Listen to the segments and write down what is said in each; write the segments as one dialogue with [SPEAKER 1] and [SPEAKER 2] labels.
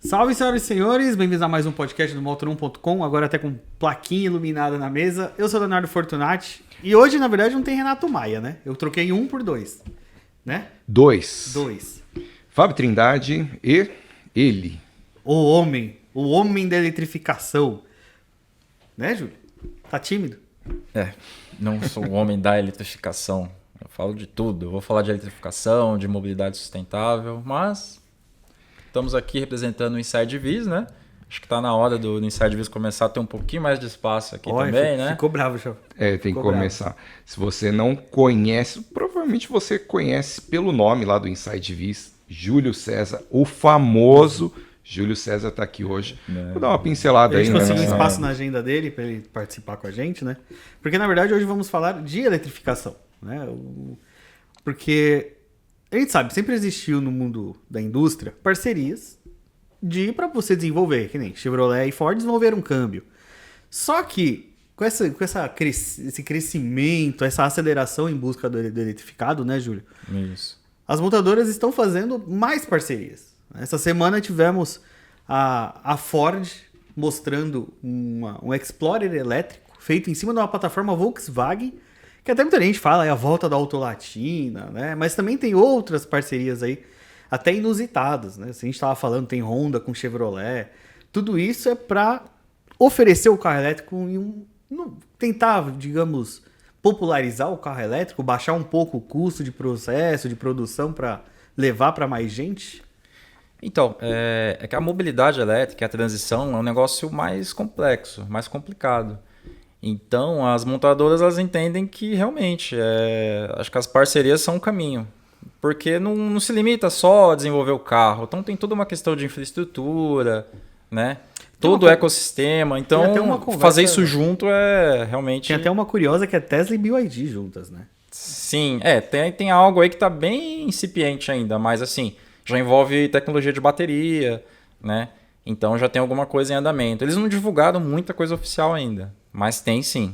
[SPEAKER 1] Salve, senhoras e senhores, bem-vindos a mais um podcast do Motor1.com, agora até com plaquinha iluminada na mesa. Eu sou o Leonardo Fortunati e hoje, na verdade, não tem Renato Maia, né? Eu troquei 1 por 2, né?
[SPEAKER 2] 2. Fábio Trindade e ele.
[SPEAKER 1] O homem da eletrificação. Né, Júlio? Tá tímido?
[SPEAKER 3] Não sou o homem da eletrificação. Eu falo de tudo. Eu vou falar de eletrificação, de mobilidade sustentável, mas estamos aqui representando o Inside Viz, né? Acho que tá na hora do Inside Viz começar a ter um pouquinho mais de espaço aqui também, né?
[SPEAKER 1] Ficou bravo, já.
[SPEAKER 2] Tem que começar. Se você não conhece, provavelmente você conhece pelo nome lá do Inside Viz, Júlio César, o famoso Júlio César tá aqui hoje. Vou dar uma pincelada
[SPEAKER 1] A
[SPEAKER 2] aí.
[SPEAKER 1] gente conseguiu um
[SPEAKER 2] né?
[SPEAKER 1] espaço na agenda dele para ele participar com a gente, né? Porque, na verdade, hoje vamos falar de eletrificação, né? Porque a gente sabe, sempre existiu no mundo da indústria parcerias para você desenvolver, que nem Chevrolet e Ford desenvolveram um câmbio. Só que com esse crescimento, essa aceleração em busca do eletrificado, né, Júlio?
[SPEAKER 3] Isso.
[SPEAKER 1] As montadoras estão fazendo mais parcerias. Essa semana tivemos a Ford mostrando um Explorer elétrico feito em cima de uma plataforma Volkswagen, que até muita gente fala é a volta da Autolatina, né? Mas também tem outras parcerias aí, até inusitadas, né? Se a gente estava falando, tem Honda com Chevrolet. Tudo isso é para oferecer o carro elétrico tentar, digamos, popularizar o carro elétrico, baixar um pouco o custo de processo, de produção para levar para mais gente.
[SPEAKER 3] Então, é que a mobilidade elétrica, a transição, é um negócio mais complexo, mais complicado. Então, as montadoras elas entendem que realmente, acho que as parcerias são um caminho. Porque não se limita só a desenvolver o carro. Então, tem toda uma questão de infraestrutura, né? Todo o ecossistema. Então, fazer isso junto é realmente...
[SPEAKER 1] Tem até uma curiosa que é Tesla e BYD juntas, né?
[SPEAKER 3] Sim, tem algo aí que está bem incipiente ainda, mas assim, já envolve tecnologia de bateria, né? Então já tem alguma coisa em andamento. Eles não divulgaram muita coisa oficial ainda, mas tem sim.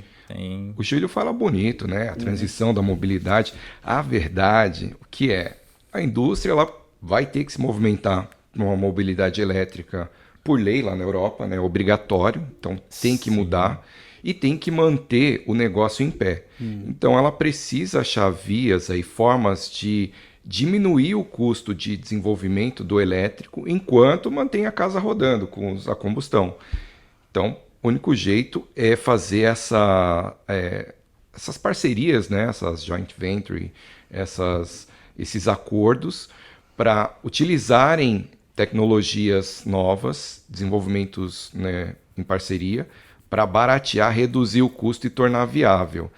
[SPEAKER 2] O Júlio fala bonito, né? A transição da mobilidade. A verdade, o que é? A indústria ela vai ter que se movimentar numa mobilidade elétrica por lei lá na Europa, né? Obrigatório, então tem que mudar e tem que manter o negócio em pé. Então ela precisa achar vias aí, formas de diminuir o custo de desenvolvimento do elétrico enquanto mantém a casa rodando com a combustão. Então, o único jeito é fazer essas parcerias, né? Essas joint venture, esses acordos para utilizarem tecnologias novas, desenvolvimentos, né, em parceria, para baratear, reduzir o custo e tornar viável.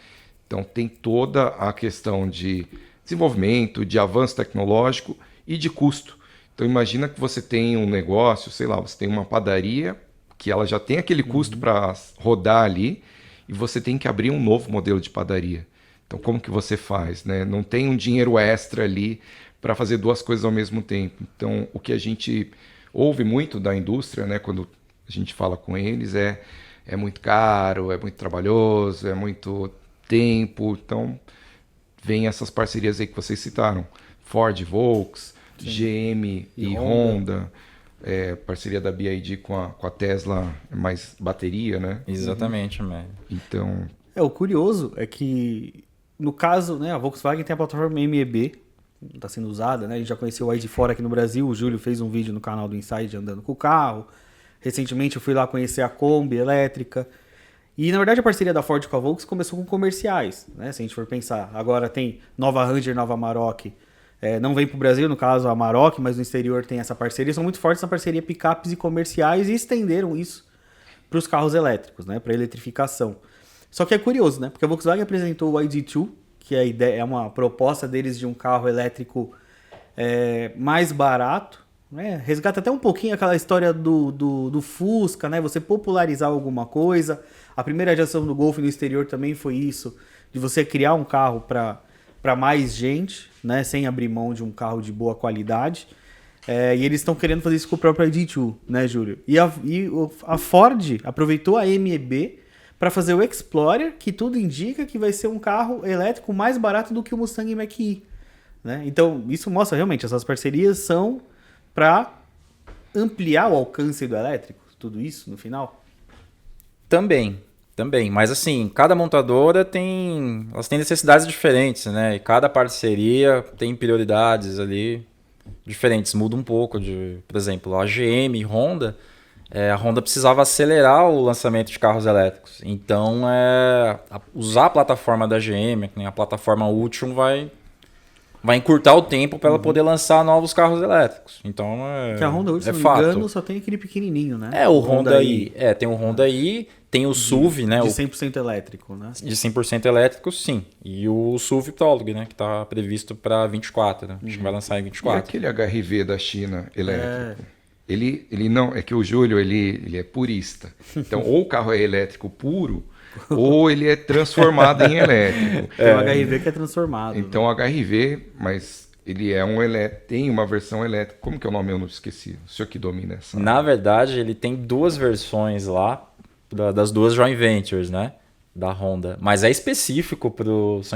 [SPEAKER 2] Então, tem toda a questão de desenvolvimento, de avanço tecnológico e de custo. Então imagina que você tem um negócio, sei lá, você tem uma padaria que ela já tem aquele custo para rodar ali e você tem que abrir um novo modelo de padaria. Então como que você faz, né? Não tem um dinheiro extra ali para fazer duas coisas ao mesmo tempo. Então o que a gente ouve muito da indústria, né, quando a gente fala com eles é muito caro, é muito trabalhoso, é muito tempo. Então vem essas parcerias aí que vocês citaram, Ford, Volks, GM e Honda, parceria da BYD com a Tesla, mais bateria, né?
[SPEAKER 3] Exatamente, né?
[SPEAKER 2] Então...
[SPEAKER 1] O curioso é que, no caso, né, a Volkswagen tem a plataforma MEB, está sendo usada, né? A gente já conheceu o ID Fora aqui no Brasil, o Júlio fez um vídeo no canal do Inside andando com o carro. Recentemente eu fui lá conhecer a Kombi elétrica. E, na verdade, a parceria da Ford com a Volks começou com comerciais, né? Se a gente for pensar, agora tem nova Ranger, nova Amarok. Não vem para o Brasil, no caso, a Amarok, mas no exterior tem essa parceria. São muito fortes na parceria picapes e comerciais e estenderam isso para os carros elétricos, né? Para a eletrificação. Só que é curioso, né? Porque a Volkswagen apresentou o ID2, que a ideia, é uma proposta deles de um carro elétrico mais barato, né? Resgata até um pouquinho aquela história do Fusca, né? Você popularizar alguma coisa. A primeira geração do Golf no exterior também foi isso, de você criar um carro para mais gente, né? Sem abrir mão de um carro de boa qualidade. E eles estão querendo fazer isso com o próprio ID2, né, Júlio? E a Ford aproveitou a MEB para fazer o Explorer, que tudo indica que vai ser um carro elétrico mais barato do que o Mustang Mach-E. né? Então, isso mostra realmente, essas parcerias são para ampliar o alcance do elétrico, tudo isso no final?
[SPEAKER 3] Também. Mas assim, cada montadora elas têm necessidades diferentes, né? E cada parceria tem prioridades ali diferentes, muda um pouco. Por exemplo, a GM e Honda, a Honda precisava acelerar o lançamento de carros elétricos. Então, usar a plataforma da GM, que nem a plataforma Ultium, vai encurtar o tempo para ela poder lançar novos carros elétricos. Então,
[SPEAKER 1] Que a Honda, se
[SPEAKER 3] é
[SPEAKER 1] não me
[SPEAKER 3] fato.
[SPEAKER 1] engano, só tem aquele pequenininho, né?
[SPEAKER 3] O Honda i. Tem o Honda i, tem o SUV, né?
[SPEAKER 1] De 100% elétrico, né?
[SPEAKER 3] De 100% elétrico, sim. E o SUV Prologue, né? Que está previsto para 24, né? Acho que vai lançar em
[SPEAKER 2] E
[SPEAKER 3] 24.
[SPEAKER 2] aquele HRV da China elétrico? Ele não, é que o Júlio ele é purista. Então, ou o carro é elétrico puro, ou ele é transformado em elétrico.
[SPEAKER 1] Tem o HRV que é transformado.
[SPEAKER 2] Então, o HRV, mas ele é tem uma versão elétrica. Como que é o nome? Eu não esqueci. O senhor que domina essa.
[SPEAKER 3] Na verdade, ele tem duas versões lá, das duas joint ventures, né? Da Honda. Mas são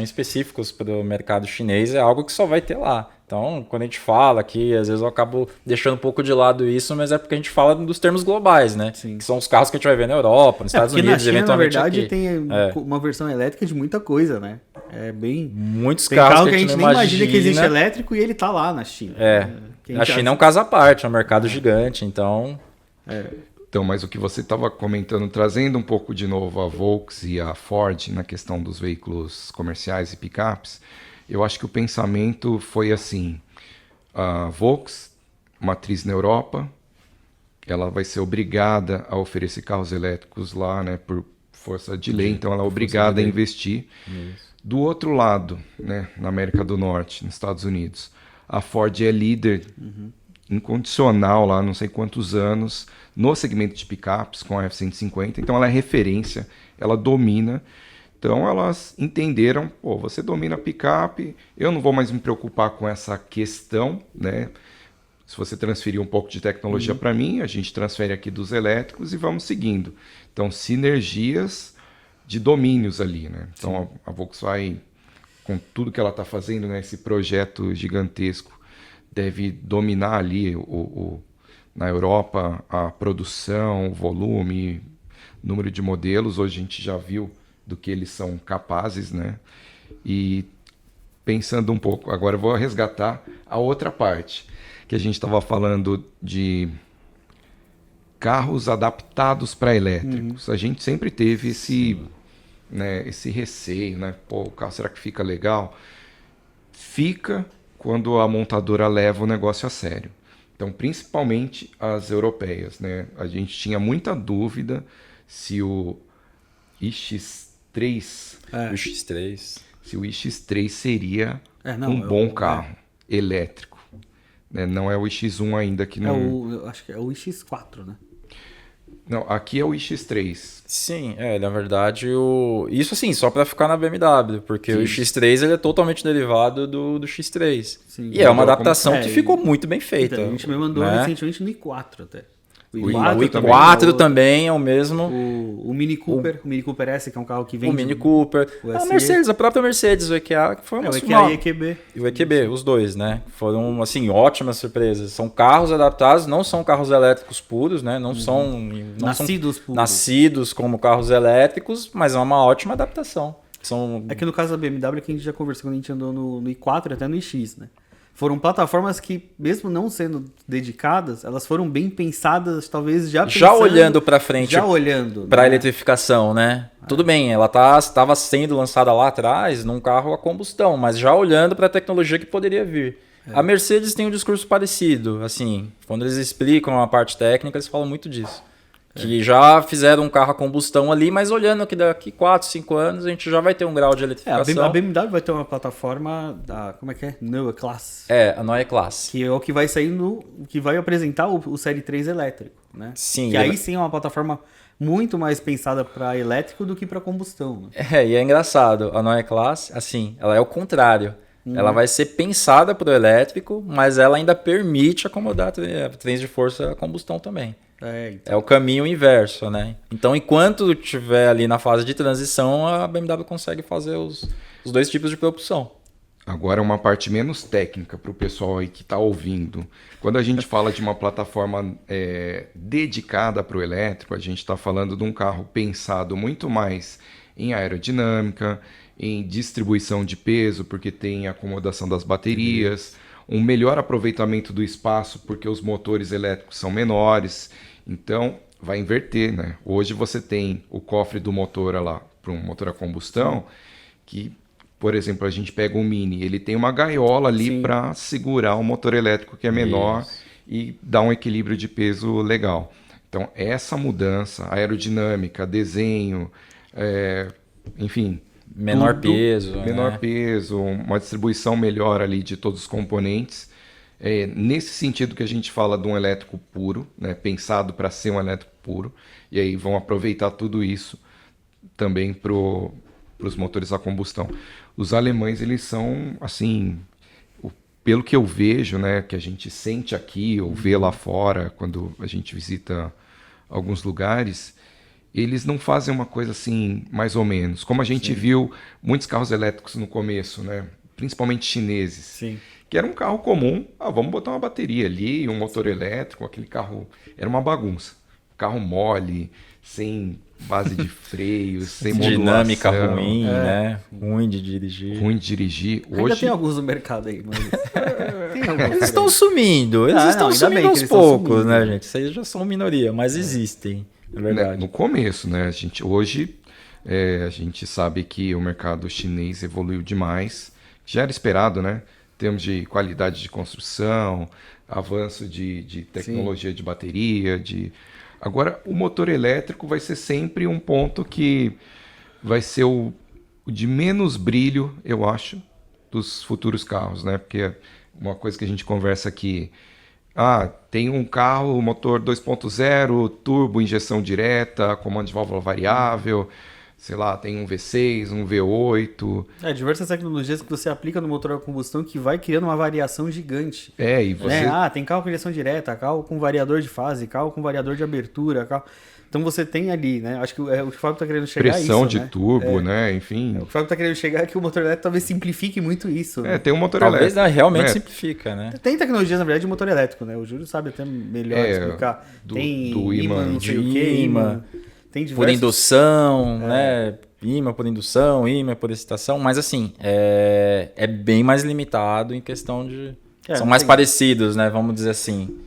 [SPEAKER 3] específicos para o mercado chinês, é algo que só vai ter lá. Então, quando a gente fala aqui, às vezes eu acabo deixando um pouco de lado isso, mas é porque a gente fala dos termos globais, né?
[SPEAKER 1] Sim.
[SPEAKER 3] Que são os carros que a gente vai ver na Europa, nos Estados Unidos,
[SPEAKER 1] na China,
[SPEAKER 3] eventualmente
[SPEAKER 1] na verdade,
[SPEAKER 3] aqui.
[SPEAKER 1] tem uma versão elétrica de muita coisa, né? É bem...
[SPEAKER 3] Muitos
[SPEAKER 1] Tem
[SPEAKER 3] carros
[SPEAKER 1] carro que a gente nem imagina que existe
[SPEAKER 3] imagina.
[SPEAKER 1] elétrico e ele tá lá na China.
[SPEAKER 3] A China é um caso à parte, é um mercado gigante, então...
[SPEAKER 2] Então, mas o que você estava comentando, trazendo um pouco de novo a Volks e a Ford na questão dos veículos comerciais e picapes, eu acho que o pensamento foi assim: a Volks, matriz na Europa, ela vai ser obrigada a oferecer carros elétricos lá, né, por força de lei, então ela é obrigada a investir.
[SPEAKER 3] Isso.
[SPEAKER 2] Do outro lado, né, na América do Norte, nos Estados Unidos, a Ford é líder incondicional lá, não sei quantos anos, no segmento de picapes com a F-150, então ela é referência, ela domina. Então elas entenderam, você domina a picape, eu não vou mais me preocupar com essa questão, né? Se você transferir um pouco de tecnologia para mim, a gente transfere aqui dos elétricos e vamos seguindo. Então, sinergias de domínios ali, né? Então a Volkswagen, com tudo que ela está fazendo, né, esse projeto gigantesco, deve dominar ali na Europa a produção, o volume, número de modelos. Hoje a gente já viu do que eles são capazes, né? E pensando um pouco, agora eu vou resgatar a outra parte, que a gente estava falando de carros adaptados para elétricos. A gente sempre teve esse receio, né? O carro, será que fica legal? Fica quando a montadora leva o negócio a sério. Então, principalmente as europeias, né? A gente tinha muita dúvida se o iX3,
[SPEAKER 3] O X3.
[SPEAKER 2] se o iX3 seria
[SPEAKER 1] um
[SPEAKER 2] bom carro elétrico. Né? Não é o iX1 ainda que não...
[SPEAKER 1] eu acho que é o iX4, né?
[SPEAKER 2] Não, aqui é o iX3.
[SPEAKER 3] Sim, na verdade, isso assim, só para ficar na BMW, porque
[SPEAKER 2] Sim.
[SPEAKER 3] o X3 ele é totalmente derivado do X3.
[SPEAKER 1] Sim.
[SPEAKER 3] E é uma
[SPEAKER 2] Agora,
[SPEAKER 3] adaptação que ficou muito bem feita.
[SPEAKER 1] Então, a gente me mandou
[SPEAKER 3] né?
[SPEAKER 1] recentemente no i4 até.
[SPEAKER 3] O
[SPEAKER 1] i4
[SPEAKER 3] i4 também é o mesmo.
[SPEAKER 1] O Mini Cooper, o Mini Cooper S, que é um carro que vem
[SPEAKER 3] O Mini Cooper. A Mercedes, a própria Mercedes, o EQA, que foi
[SPEAKER 1] o
[SPEAKER 3] uma
[SPEAKER 1] EQA e o EQB.
[SPEAKER 3] E o EQB, os dois, né? Foram, assim, ótimas surpresas. São carros adaptados, não são carros elétricos puros, né? Não são nascidos como carros elétricos, mas é uma ótima adaptação.
[SPEAKER 1] É que no caso da BMW, que a gente já conversou quando a gente andou no i4 e até no iX, né? Foram plataformas que, mesmo não sendo dedicadas, elas foram bem pensadas, talvez já
[SPEAKER 3] olhando para frente, para a eletrificação, né? Tudo bem, ela estava sendo lançada lá atrás num carro a combustão, mas já olhando para a tecnologia que poderia vir. A Mercedes tem um discurso parecido, assim, quando eles explicam a parte técnica, eles falam muito disso. Que já fizeram um carro a combustão ali, mas olhando que daqui 4, 5 anos a gente já vai ter um grau de eletrificação.
[SPEAKER 1] A BMW vai ter uma plataforma da, como é que é? Neue Classe.
[SPEAKER 3] A Neue Classe.
[SPEAKER 1] Que é o que vai sair que vai apresentar o Série 3 elétrico, né?
[SPEAKER 3] Sim.
[SPEAKER 1] Que aí sim é uma plataforma muito mais pensada para elétrico do que para combustão. Né?
[SPEAKER 3] E é engraçado, a Neue Classe, assim, ela é o contrário. Ela vai ser pensada para o elétrico, mas ela ainda permite acomodar trens de força a combustão também.
[SPEAKER 1] Então.
[SPEAKER 3] É o caminho inverso, né? Então, enquanto estiver ali na fase de transição, a BMW consegue fazer os dois tipos de propulsão.
[SPEAKER 2] Agora, uma parte menos técnica para o pessoal aí que está ouvindo. Quando a gente fala de uma plataforma dedicada para o elétrico, a gente está falando de um carro pensado muito mais em aerodinâmica, em distribuição de peso, porque tem acomodação das baterias, um melhor aproveitamento do espaço, porque os motores elétricos são menores. Então, vai inverter, né? Hoje você tem o cofre do motor lá para um motor a combustão, que, por exemplo, a gente pega um Mini, ele tem uma gaiola ali para segurar o motor elétrico que é menor e dar um equilíbrio de peso legal. Então, essa mudança, aerodinâmica, desenho, enfim...
[SPEAKER 3] Menor peso.
[SPEAKER 2] Menor peso, uma distribuição melhor ali de todos os componentes. Nesse sentido que a gente fala de um elétrico puro, né, pensado para ser um elétrico puro, e aí vão aproveitar tudo isso também para os motores a combustão. Os alemães, eles são, assim, pelo que eu vejo, né, que a gente sente aqui ou vê lá fora, quando a gente visita alguns lugares, eles não fazem uma coisa assim, mais ou menos. Como a gente viu muitos carros elétricos no começo, né, principalmente chineses.
[SPEAKER 1] Sim.
[SPEAKER 2] Que era um carro comum, vamos botar uma bateria ali, um motor elétrico, aquele carro... Era uma bagunça. Carro mole, sem base de freios, sem modulação.
[SPEAKER 3] Dinâmica ruim, né? Ruim de dirigir.
[SPEAKER 2] Ruim de dirigir.
[SPEAKER 1] Ainda tem alguns no mercado aí, mas... tem alguns.
[SPEAKER 3] Eles estão sumindo. Eles estão
[SPEAKER 1] ainda
[SPEAKER 3] sumindo
[SPEAKER 1] bem que
[SPEAKER 3] aos
[SPEAKER 1] eles estão
[SPEAKER 3] poucos,
[SPEAKER 1] sumindo,
[SPEAKER 3] né, gente? Vocês já são minoria, mas existem. É verdade.
[SPEAKER 2] No começo, né? Hoje, a gente sabe que o mercado chinês evoluiu demais. Já era esperado, né? Em termos de qualidade de construção, avanço de tecnologia de bateria. Agora, o motor elétrico vai ser sempre um ponto que vai ser o de menos brilho, eu acho, dos futuros carros, né? Porque uma coisa que a gente conversa aqui... tem um carro, motor 2.0, turbo, injeção direta, comando de válvula variável, sei lá, tem um V6, um V8.
[SPEAKER 1] Diversas tecnologias que você aplica no motor a combustão que vai criando uma variação gigante.
[SPEAKER 2] E você...
[SPEAKER 1] tem carro com injeção direta, carro com variador de fase, carro com variador de abertura, carro... Então você tem ali, né? Acho que o Fábio está querendo chegar
[SPEAKER 2] pressão
[SPEAKER 1] a isso,
[SPEAKER 2] de turbo, né? Enfim.
[SPEAKER 1] O Fábio está querendo chegar que o motor elétrico talvez simplifique muito isso. Né?
[SPEAKER 2] Tem um motor
[SPEAKER 3] talvez
[SPEAKER 2] elétrico.
[SPEAKER 3] Realmente simplifica, né?
[SPEAKER 1] Tem tecnologias, na verdade, de motor elétrico, né? O Júlio sabe até melhor explicar. Tem
[SPEAKER 2] do
[SPEAKER 1] imã, não sei o que,
[SPEAKER 3] imã.
[SPEAKER 1] Tem diversos...
[SPEAKER 3] Por indução, né? Imã por indução, imã por excitação. Mas assim, é bem mais limitado em questão de... São mais parecidos, né? Vamos dizer assim.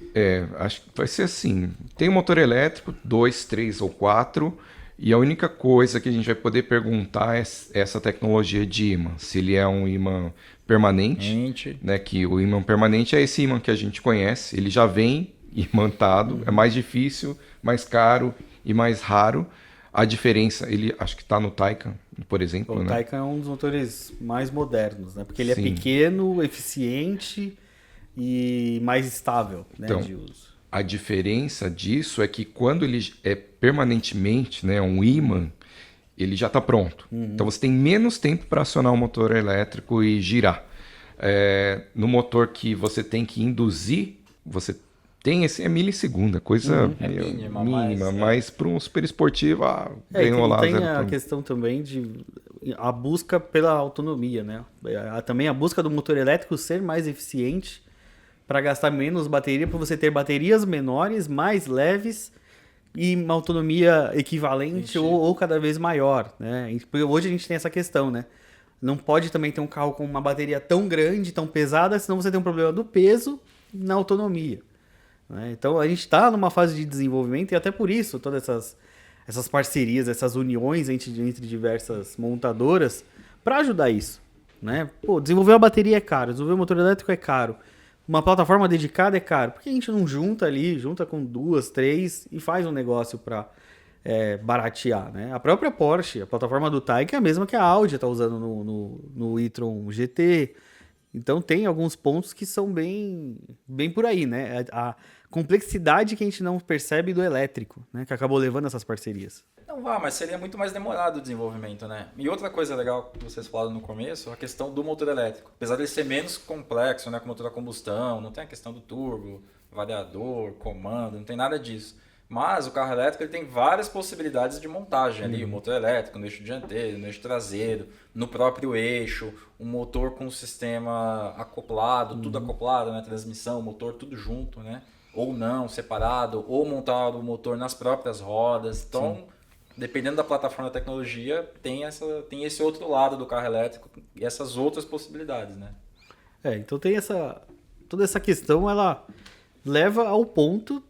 [SPEAKER 2] Acho que vai ser assim. Tem um motor elétrico, 2, 3 ou 4, e a única coisa que a gente vai poder perguntar é essa tecnologia de imã. Se ele é um imã permanente, né? Que o imã permanente é esse imã que a gente conhece. Ele já vem imantado, é mais difícil, mais caro e mais raro. A diferença, ele acho que está no Taycan, por exemplo.
[SPEAKER 1] O Taycan é um dos motores mais modernos, né? Porque ele é pequeno, eficiente e mais estável, né,
[SPEAKER 2] então,
[SPEAKER 1] de uso.
[SPEAKER 2] A diferença disso é que quando ele é permanentemente, né, um ímã, ele já está pronto. Então você tem menos tempo para acionar o motor elétrico e girar. No motor que você tem que induzir, você tem esse milissegunda, coisa mínima, mas para um super esportivo, ganhou lá.
[SPEAKER 1] Tem a questão também de a busca pela autonomia, né? Também a busca do motor elétrico ser mais eficiente para gastar menos bateria, para você ter baterias menores, mais leves e uma autonomia equivalente ou cada vez maior, né? Hoje a gente tem essa questão, né? Não pode também ter um carro com uma bateria tão grande, tão pesada, senão você tem um problema do peso na autonomia. Né? Então a gente está numa fase de desenvolvimento e até por isso todas essas parcerias, essas uniões entre diversas montadoras para ajudar isso. Né? Desenvolver uma bateria é caro, desenvolver um motor elétrico é caro. Uma plataforma dedicada é caro. Por que a gente não junta com 2, 3 e faz um negócio para baratear? Né? A própria Porsche, a plataforma do Taycan é a mesma que a Audi está usando no e-tron GT. Então tem alguns pontos que são bem por aí, né? A complexidade que a gente não percebe do elétrico, né? Que acabou levando essas parcerias.
[SPEAKER 3] Não mas seria muito mais demorado o desenvolvimento, né? E outra coisa legal que vocês falaram no começo, a questão do motor elétrico. Apesar de ele ser menos complexo, né, com o motor a combustão, não tem a questão do turbo, variador, comando, não tem nada disso. Mas o carro elétrico ele tem várias possibilidades de montagem ali, o motor elétrico no eixo dianteiro, no eixo traseiro, no próprio eixo, um motor com sistema acoplado, tudo acoplado, né? Transmissão, motor, tudo junto, né? Ou não, separado, ou montar o motor nas próprias rodas. Então, dependendo da plataforma da tecnologia, tem esse outro lado do carro elétrico e essas outras possibilidades, né?
[SPEAKER 1] Então tem toda essa questão, ela leva ao ponto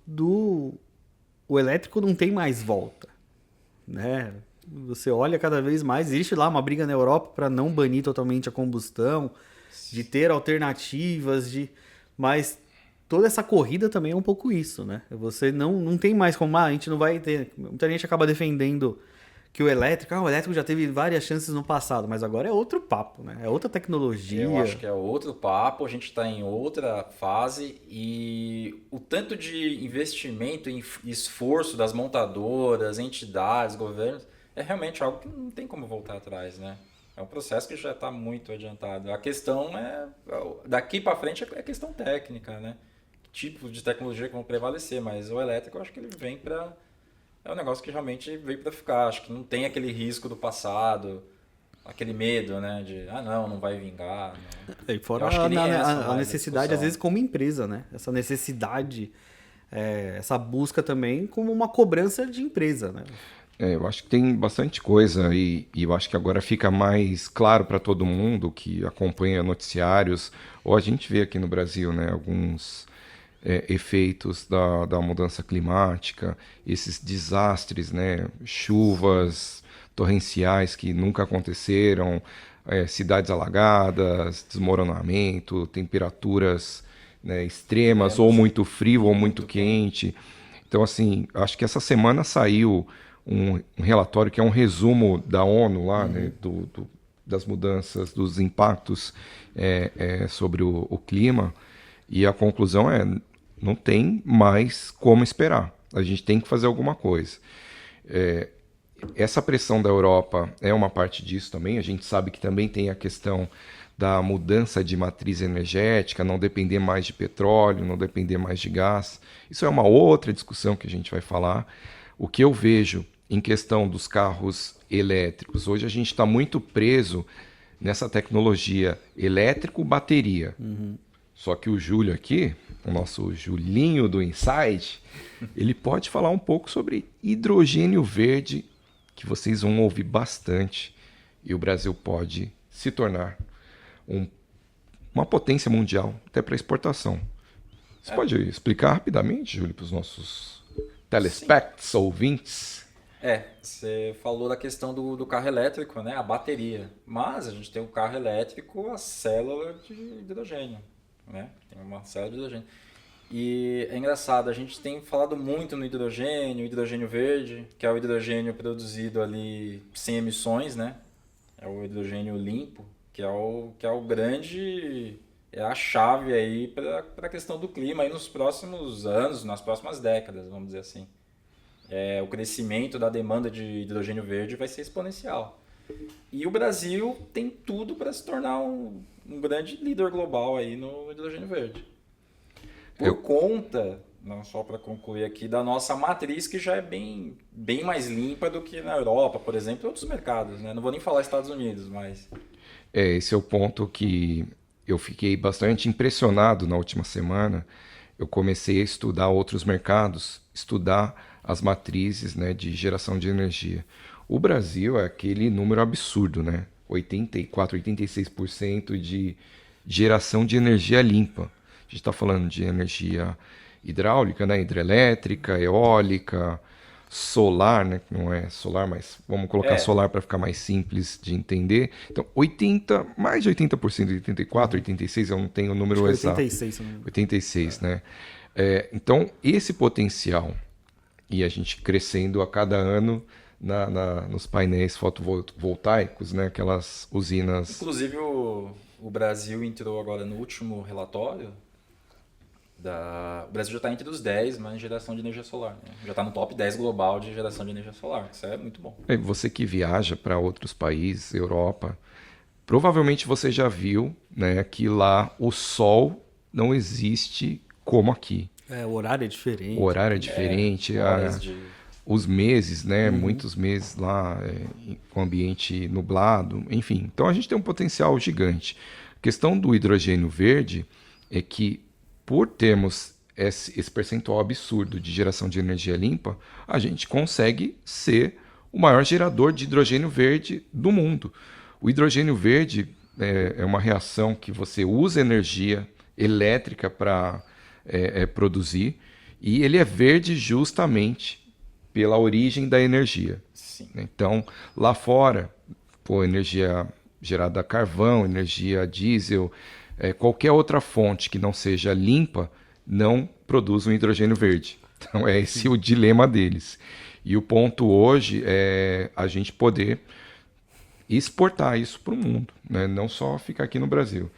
[SPEAKER 1] o elétrico não tem mais volta, né? Você olha cada vez mais, existe lá uma briga na Europa para não banir totalmente a combustão, de ter alternativas, mas toda essa corrida também é um pouco isso, né? Você não tem mais como, a gente não vai ter... Muita gente acaba defendendo que o elétrico já teve várias chances no passado, mas agora é outro papo, né? É outra tecnologia.
[SPEAKER 3] Eu acho que é outro papo, a gente está em outra fase e o tanto de investimento e esforço das montadoras, entidades, governos, é realmente algo que não tem como voltar atrás, né? É um processo que já está muito adiantado. A questão daqui para frente é questão técnica, né? Que tipo de tecnologia que vão prevalecer, mas o elétrico eu acho que ele vem para... É um negócio que realmente veio para ficar. Acho que não tem aquele risco do passado, aquele medo, né? De, não vai vingar. Não.
[SPEAKER 1] E fora a necessidade, às vezes, como empresa, né? Essa necessidade, essa busca também como uma cobrança de empresa, né?
[SPEAKER 2] Eu acho que tem bastante coisa e eu acho que agora fica mais claro para todo mundo que acompanha noticiários, ou a gente vê aqui no Brasil, né? Alguns... efeitos da mudança climática, esses desastres, né? Chuvas torrenciais que nunca aconteceram, cidades alagadas, desmoronamento, temperaturas, né, extremas, ou muito frio ou muito quente. Então, assim, acho que essa semana saiu um relatório que é um resumo da ONU lá, né, das mudanças, dos impactos sobre o clima, e a conclusão não tem mais como esperar. A gente tem que fazer alguma coisa. Essa pressão da Europa é uma parte disso também. A gente sabe que também tem a questão da mudança de matriz energética, não depender mais de petróleo, não depender mais de gás. Isso é uma outra discussão que a gente vai falar. O que eu vejo em questão dos carros elétricos, hoje a gente está muito preso nessa tecnologia elétrico-bateria. Só que o Júlio aqui, o nosso Julinho do Insight, ele pode falar um pouco sobre hidrogênio verde, que vocês vão ouvir bastante, e o Brasil pode se tornar uma potência mundial, até para exportação. Você pode explicar rapidamente, Júlio, para os nossos telespects, ouvintes?
[SPEAKER 3] Você falou da questão do carro elétrico, né? A bateria. Mas a gente tem o carro elétrico, a célula de hidrogênio. Né? Tem uma célula de hidrogênio. E é engraçado, a gente tem falado muito no hidrogênio verde, que é o hidrogênio produzido ali sem emissões, né? É o hidrogênio limpo, que é o grande, é a chave aí para a questão do clima aí nos próximos anos, nas próximas décadas, vamos dizer assim. O crescimento da demanda de hidrogênio verde vai ser exponencial. E o Brasil tem tudo para se tornar um grande líder global aí no hidrogênio verde. Por conta, não só para concluir aqui, da nossa matriz que já é bem mais limpa do que na Europa, por exemplo, e outros mercados, né? Não vou nem falar Estados Unidos, mas...
[SPEAKER 2] Esse é o ponto que eu fiquei bastante impressionado na última semana. Eu comecei a estudar outros mercados, estudar as matrizes, né, de geração de energia. O Brasil é aquele número absurdo, né? 84, 86% de geração de energia limpa. A gente está falando de energia hidráulica, né? Hidrelétrica, eólica, solar, né? Não é solar, mas vamos colocar solar para ficar mais simples de entender. Então, mais de 80%, 84, 86, eu não tenho o número exato.
[SPEAKER 1] 86, né?
[SPEAKER 2] 86, né? Então, esse potencial, e a gente crescendo a cada ano nos painéis fotovoltaicos, né? Aquelas usinas...
[SPEAKER 3] Inclusive, o Brasil entrou agora no último relatório. O Brasil já está entre os 10, mas em geração de energia solar. Né? Já está no top 10 global de geração de energia solar. Isso é muito bom.
[SPEAKER 2] Você que viaja para outros países, Europa, provavelmente você já viu, né, que lá o sol não existe como aqui.
[SPEAKER 1] O horário é diferente.
[SPEAKER 2] O horário é diferente, os meses, né? Muitos meses lá com ambiente nublado, enfim. Então a gente tem um potencial gigante. A questão do hidrogênio verde é que, por termos esse percentual absurdo de geração de energia limpa, a gente consegue ser o maior gerador de hidrogênio verde do mundo. O hidrogênio verde é uma reação que você usa energia elétrica para produzir, e ele é verde justamente pela origem da energia.
[SPEAKER 3] Sim.
[SPEAKER 2] Então, lá fora, energia gerada a carvão, energia diesel, qualquer outra fonte que não seja limpa, não produz um hidrogênio verde. Então, é esse o dilema deles. E o ponto hoje é a gente poder exportar isso para o mundo, né? Não só ficar aqui no Brasil.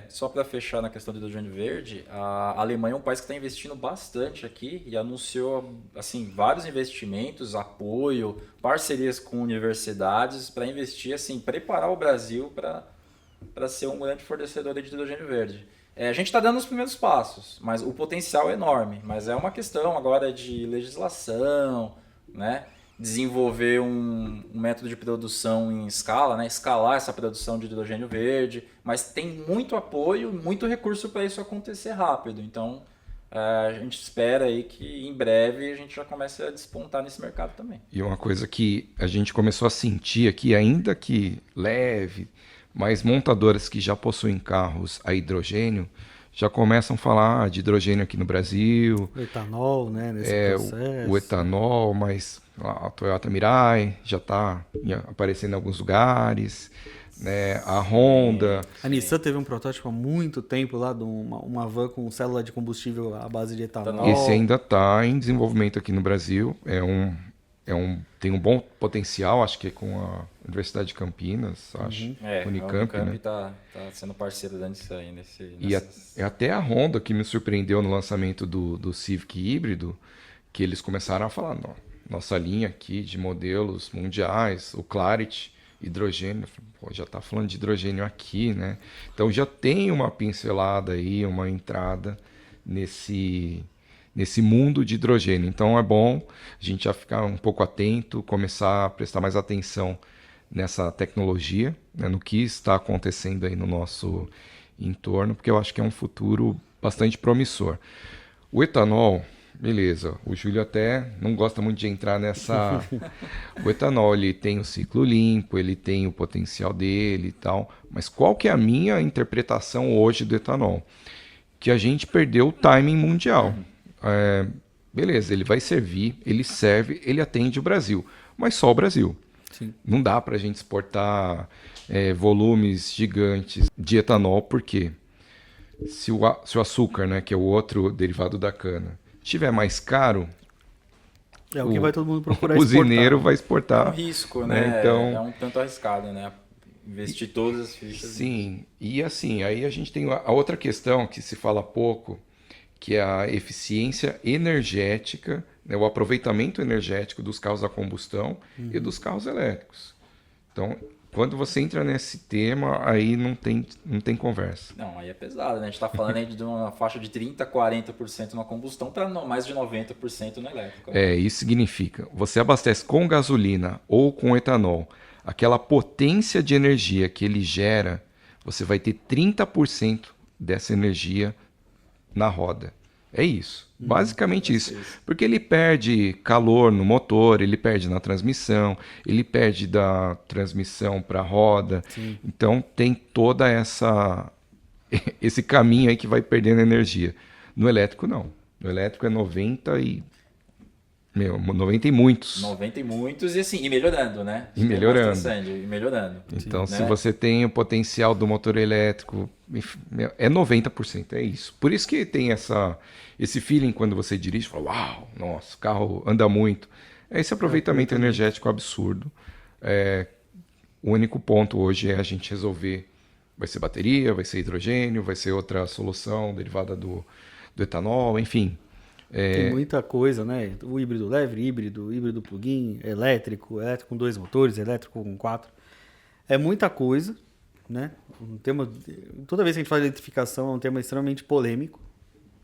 [SPEAKER 3] Só para fechar na questão do hidrogênio verde, a Alemanha é um país que está investindo bastante aqui e anunciou assim, vários investimentos, apoio, parcerias com universidades para investir, assim, preparar o Brasil para ser um grande fornecedor de hidrogênio verde. A gente está dando os primeiros passos, mas o potencial é enorme. Mas é uma questão agora de legislação, né? Desenvolver um método de produção em escala, né? Escalar essa produção de hidrogênio verde, mas tem muito apoio, muito recurso para isso acontecer rápido. Então, a gente espera aí que em breve a gente já comece a despontar nesse mercado também.
[SPEAKER 2] E uma coisa que a gente começou a sentir aqui, ainda que leve, mas montadoras que já possuem carros a hidrogênio já começam a falar de hidrogênio aqui no Brasil.
[SPEAKER 1] O etanol, né? Nesse processo.
[SPEAKER 2] O etanol, mas a Toyota Mirai já está aparecendo em alguns lugares, né? A Honda.
[SPEAKER 1] A Nissan teve um protótipo há muito tempo lá de uma van com célula de combustível à base de etanol.
[SPEAKER 2] Esse ainda está em desenvolvimento aqui no Brasil. Tem um bom potencial, acho que é com a Universidade de Campinas, acho.
[SPEAKER 3] Unicamp,
[SPEAKER 2] né?
[SPEAKER 3] tá sendo parceiro da Nissan aí
[SPEAKER 2] E até a Honda, que me surpreendeu no lançamento do Civic híbrido, que eles começaram a falar, nossa linha aqui de modelos mundiais, o Clarity, hidrogênio, já está falando de hidrogênio aqui, né? Então já tem uma pincelada aí, uma entrada nesse mundo de hidrogênio. Então é bom a gente já ficar um pouco atento, começar a prestar mais atenção nessa tecnologia, né, no que está acontecendo aí no nosso entorno, porque eu acho que é um futuro bastante promissor. O etanol, beleza, o Júlio até não gosta muito de entrar nessa... O etanol, ele tem o ciclo limpo, ele tem o potencial dele e tal, mas qual que é a minha interpretação hoje do etanol? Que a gente perdeu o timing mundial. Beleza, ele vai servir, ele serve, ele atende o Brasil, mas só o Brasil.
[SPEAKER 1] Sim.
[SPEAKER 2] Não dá para a gente exportar volumes gigantes de etanol, porque se o açúcar, né, que é o outro derivado da cana, estiver mais caro,
[SPEAKER 1] é o que vai todo mundo procurar
[SPEAKER 2] o
[SPEAKER 1] exportar.
[SPEAKER 2] usineiro vai exportar.
[SPEAKER 3] É um risco, né?
[SPEAKER 2] Então,
[SPEAKER 3] é um tanto arriscado, né? Investir todas as fichas.
[SPEAKER 2] Sim, e assim, aí a gente tem a outra questão que se fala pouco, que é a eficiência energética, né, o aproveitamento energético dos carros a combustão e dos carros elétricos. Então, quando você entra nesse tema, aí não tem conversa.
[SPEAKER 3] Não, aí é pesado, né? A gente está falando aí de uma faixa de 30%, 40% na combustão para mais de 90% no elétrico.
[SPEAKER 2] Isso significa, você abastece com gasolina ou com etanol, aquela potência de energia que ele gera, você vai ter 30% dessa energia na roda. É isso. Basicamente isso. Porque ele perde calor no motor, ele perde na transmissão, ele perde da transmissão para a roda.
[SPEAKER 1] Sim.
[SPEAKER 2] Então tem toda esse caminho aí que vai perdendo energia. No elétrico não. No elétrico é 90 e muitos.
[SPEAKER 3] 90 e muitos e assim, e melhorando, né?
[SPEAKER 2] E melhorando.
[SPEAKER 3] E melhorando.
[SPEAKER 2] Então,
[SPEAKER 3] Sim,
[SPEAKER 2] se
[SPEAKER 3] né?
[SPEAKER 2] você tem o potencial do motor elétrico, é 90%, é isso. Por isso que tem esse feeling quando você dirige, fala, uau, nossa, o carro anda muito. É esse aproveitamento energético absurdo. O único ponto hoje é a gente resolver, vai ser bateria, vai ser hidrogênio, vai ser outra solução derivada do etanol, enfim.
[SPEAKER 1] Tem muita coisa, né? O híbrido leve, híbrido plug-in, elétrico com 2 motores, elétrico com 4. É muita coisa, né? Um tema, toda vez que a gente fala de eletrificação é um tema extremamente polêmico,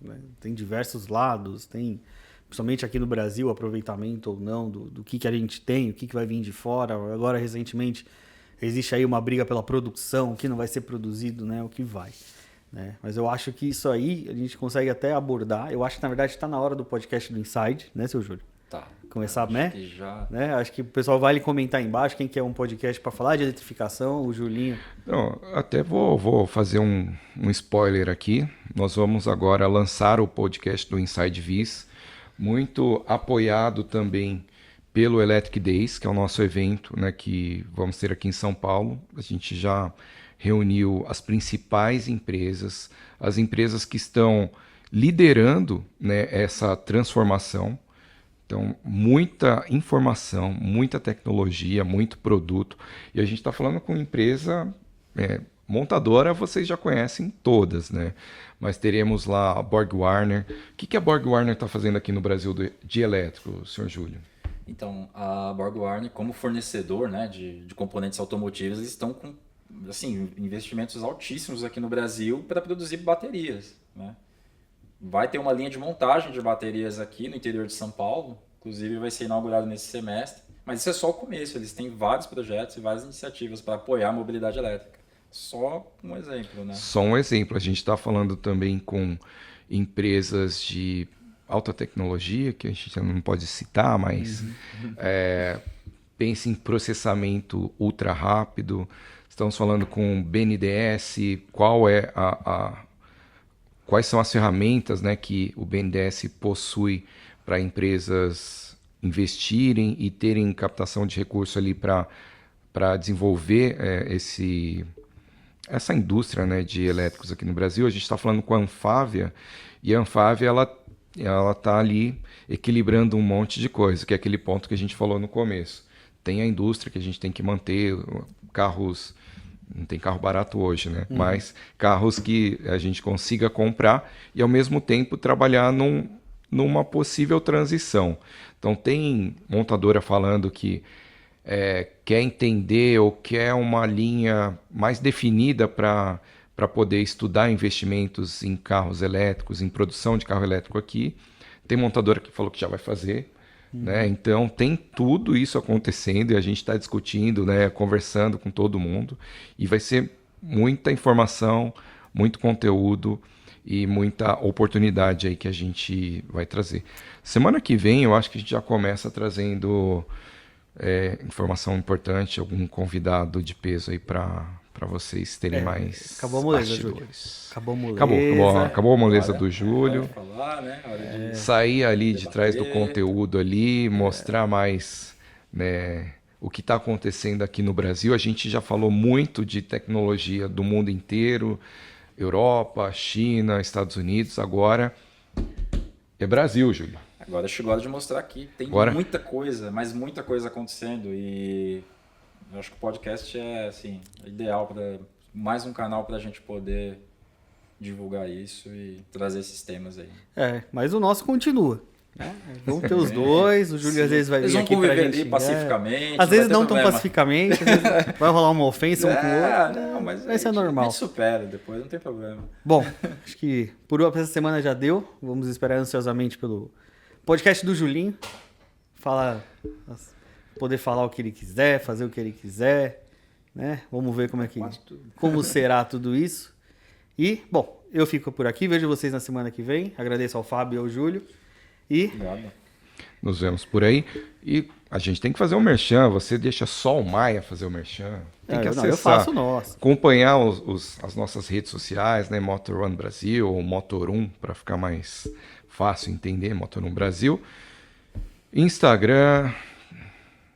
[SPEAKER 1] né? Tem diversos lados, tem, principalmente aqui no Brasil, aproveitamento ou não do que a gente tem, o que vai vir de fora. Agora, recentemente, existe aí uma briga pela produção, o que não vai ser produzido, né? O que vai. Né? Mas eu acho que isso aí a gente consegue até abordar. Eu acho que, na verdade, está na hora do podcast do Inside, né, seu Júlio?
[SPEAKER 3] Tá.
[SPEAKER 1] Começar,
[SPEAKER 3] Acho
[SPEAKER 1] né?
[SPEAKER 3] que já...
[SPEAKER 1] né? Acho que o pessoal vai lhe comentar aí embaixo quem quer um podcast para falar de eletrificação, o Julinho.
[SPEAKER 2] Não, até vou fazer um spoiler aqui. Nós vamos agora lançar o podcast do Inside Vis, muito apoiado também pelo Electric Days, que é o nosso evento, né, que vamos ter aqui em São Paulo. A gente já reuniu as principais empresas, as empresas que estão liderando, né, essa transformação. Então, muita informação, muita tecnologia, muito produto. E a gente está falando com empresa montadora, vocês já conhecem todas, né? Mas teremos lá a BorgWarner. O que a BorgWarner está fazendo aqui no Brasil de elétrico, senhor Júlio?
[SPEAKER 3] Então, a BorgWarner, como fornecedor, né, de componentes automotivos, eles estão com assim, investimentos altíssimos aqui no Brasil para produzir baterias, né? Vai ter uma linha de montagem de baterias aqui no interior de São Paulo, inclusive vai ser inaugurado nesse semestre, mas isso é só o começo, eles têm vários projetos e várias iniciativas para apoiar a mobilidade elétrica. Só um exemplo, né?
[SPEAKER 2] Só um exemplo, a gente está falando também com empresas de alta tecnologia, que a gente não pode citar, mas pense em processamento ultra rápido. Estamos falando com BNDES, quais são as ferramentas, né, que o BNDES possui para empresas investirem e terem captação de recurso ali para desenvolver essa indústria, né, de elétricos aqui no Brasil. A gente está falando com a Anfávia, e a Anfávia ela está ali equilibrando um monte de coisa, que é aquele ponto que a gente falou no começo. Tem a indústria que a gente tem que manter, carros... Não tem carro barato hoje, né? Mas carros que a gente consiga comprar e, ao mesmo tempo, trabalhar numa possível transição. Então, tem montadora falando que quer entender ou quer uma linha mais definida para poder estudar investimentos em carros elétricos, em produção de carro elétrico aqui. Tem montadora que falou que já vai fazer. Né? Então tem tudo isso acontecendo e a gente está discutindo, né, conversando com todo mundo, e vai ser muita informação, muito conteúdo e muita oportunidade aí que a gente vai trazer. Semana que vem eu acho que a gente já começa trazendo informação importante, algum convidado de peso aí para vocês terem mais
[SPEAKER 1] acabou a moleza,
[SPEAKER 2] bastidores.
[SPEAKER 1] Júlio. Acabou a moleza.
[SPEAKER 2] Acabou a moleza do Júlio.
[SPEAKER 3] Falar, né?
[SPEAKER 2] Sair ali de trás do conteúdo ali, mostrar mais, né, o que está acontecendo aqui no Brasil. A gente já falou muito de tecnologia do mundo inteiro, Europa, China, Estados Unidos. Agora é Brasil, Júlio.
[SPEAKER 3] Agora chegou a hora de mostrar que tem muita coisa, mas muita coisa acontecendo, e eu acho que o podcast é assim, ideal para mais um canal para a gente poder divulgar isso e trazer esses temas aí.
[SPEAKER 1] Mas o nosso continua. Né? Vamos ter os dois, o Júlio às vezes vai vir aqui pra gente...
[SPEAKER 3] pacificamente.
[SPEAKER 1] Às vezes não tão pacificamente, às vezes vai rolar uma ofensa um com o outro.
[SPEAKER 3] Não, mas
[SPEAKER 1] isso é normal.
[SPEAKER 3] A gente supera depois, não tem problema.
[SPEAKER 1] Bom, acho que por essa semana já deu. Vamos esperar ansiosamente pelo podcast do Julinho. Poder falar o que ele quiser, fazer o que ele quiser, né? Vamos ver como será tudo isso. E, bom, eu fico por aqui, vejo vocês na semana que vem. Agradeço ao Fábio e ao Júlio. E
[SPEAKER 3] obrigado.
[SPEAKER 2] Nos vemos por aí. E a gente tem que fazer um merchan. Você deixa só o Maia fazer o merchan. Tem que acessar.
[SPEAKER 1] Eu faço o nosso.
[SPEAKER 2] Acompanhar as nossas redes sociais, né? Motor One Brasil ou Motor 1, para ficar mais fácil entender, Motor 1 Brasil. Instagram...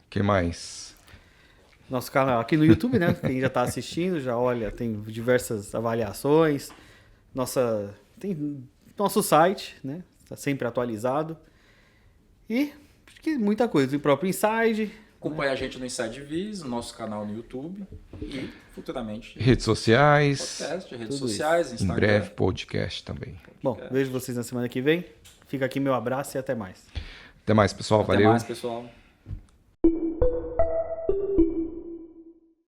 [SPEAKER 2] O que mais?
[SPEAKER 1] Nosso canal aqui no YouTube, né? Quem já está assistindo, já olha, tem diversas avaliações. Tem nosso site, né? Está sempre atualizado. E acho que muita coisa. O próprio Inside.
[SPEAKER 3] Acompanhe a gente no Inside Vis, o nosso canal no YouTube e futuramente
[SPEAKER 2] redes sociais.
[SPEAKER 3] Podcast, redes sociais, Instagram.
[SPEAKER 2] Em breve podcast também.
[SPEAKER 1] Bom, vejo vocês na semana que vem. Fica aqui meu abraço e até mais.
[SPEAKER 2] Até mais, pessoal. Valeu.
[SPEAKER 3] Até mais, pessoal.